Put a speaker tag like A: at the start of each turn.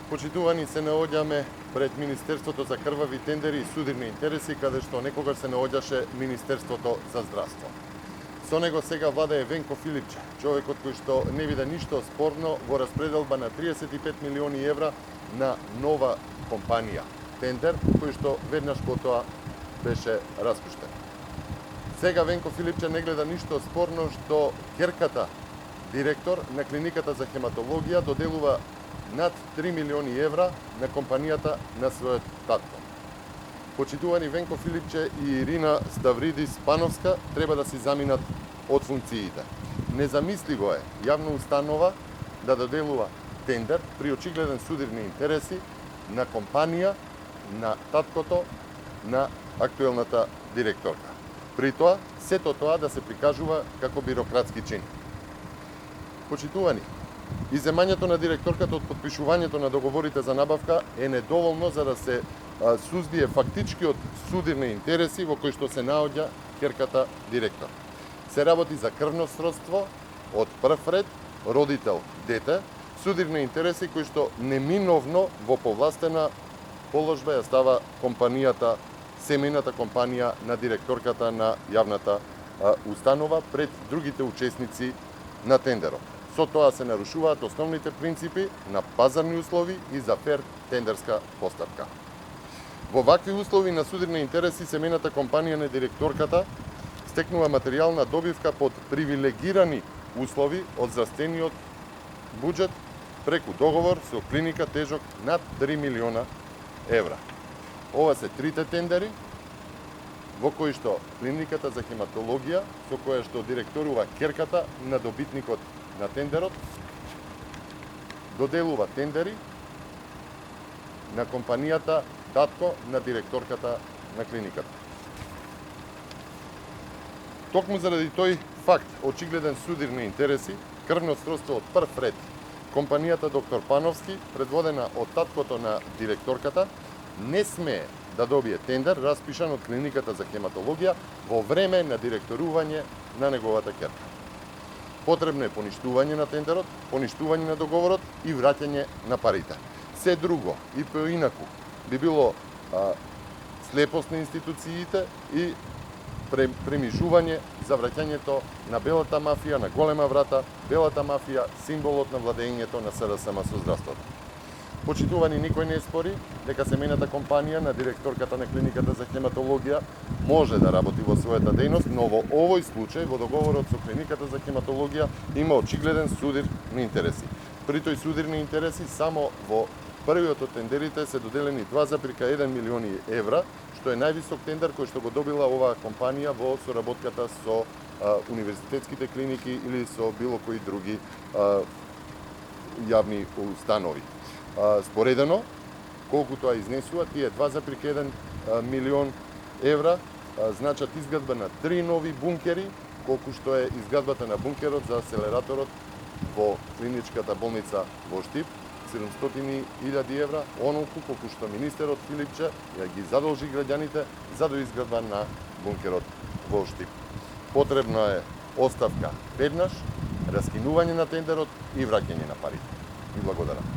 A: Почитувани, се наоѓаме пред Министерството за крвави тендери и судирни интереси, каде што некогаш се наоѓаше Министерството за здравство. Со него сега владее Венко Филипче, човекот кој што не вида ништо спорно во распределба на 35 милиони евра на нова компанија. Тендер кој што веднаш потоа беше распуштен. Сега Венко Филипче не гледа ништо спорно што ќерката директор на клиниката за хематологија доделува над 3 милиони евра на компанијата на својот татко. Почитувани Венко Филипче и Ирина Ставридис Пановска треба да си заминат од функциите. Незамисливо е јавна установа да доделува тендер при очигледен судирни интереси на компанија на таткото на актуелната директорка. При тоа, сето тоа да се прикажува како бирократски чин. Почитувани, иземањето на директорката од подпишувањето на договорите за набавка е недоволно за да се сузбие фактичкиот судирни интереси во кои што се наоѓа ќерката директор. Се работи за крвно сродство од прв ред, родител, дете, судирни интереси кои што неминовно во повластена положба ја става компанијата, семејната компанија на директорката на јавната установа пред другите учесници на тендерот. Со тоа се нарушуваат основните принципи на пазарни услови и за фер тендерска постапка. Во вакви услови на судирни интереси, семејната компанија на директорката стекнува материјална добивка под привилегирани услови од здравствениот буџет преку договор со клиника тежок над 3 милиона евра. Ова се трите тендери во кои што клиниката за хематологија, со која што директорува ќерката на добитникот на тендерот, доделува тендери на компанијата татко на директорката на клиниката. Токму заради тој факт, очигледен судирни интереси, крвно сродство од прв ред, компанијата доктор Пановски, предводена од таткото на директорката, не смее да добие тендер распишан од клиниката за хематологија во време на директорување на неговата ќерка. Потребно е поништување на тендерот, поништување на договорот и враќање на парите. Се друго и поинаку би било слепост на институциите и премижување за враќањето на белата мафија, на голема врата, белата мафија, символот на владењето на СДСМ со здравството. Почитувани, никој не спори дека семејната компанија на директорката на клиниката за хематологија може да работи во својата дејност, но во овој случај, во договорот со клиниката за хематологија, има очигледен судир на интереси. При тој судирни интереси само во првиот од тендерите се доделени 2,1 милиони евра, што е највисок тендер кој што го добила оваа компанија во соработката со универзитетските клиники или со било кои други јавни установи. Споредено, колку тоа изнесува, тие 2,1 милион евра значат изградба на 3 нови бункери, колку што е изградбата на бункерот за акселераторот во клиничката болница во Штип, 700.000 евра, онолку колку што министерот Филипче ја ги задолжи граѓаните за доизградба на бункерот во Штип. Потребна е оставка веднаш, раскинување на тендерот и враќање на парите. И благодарам.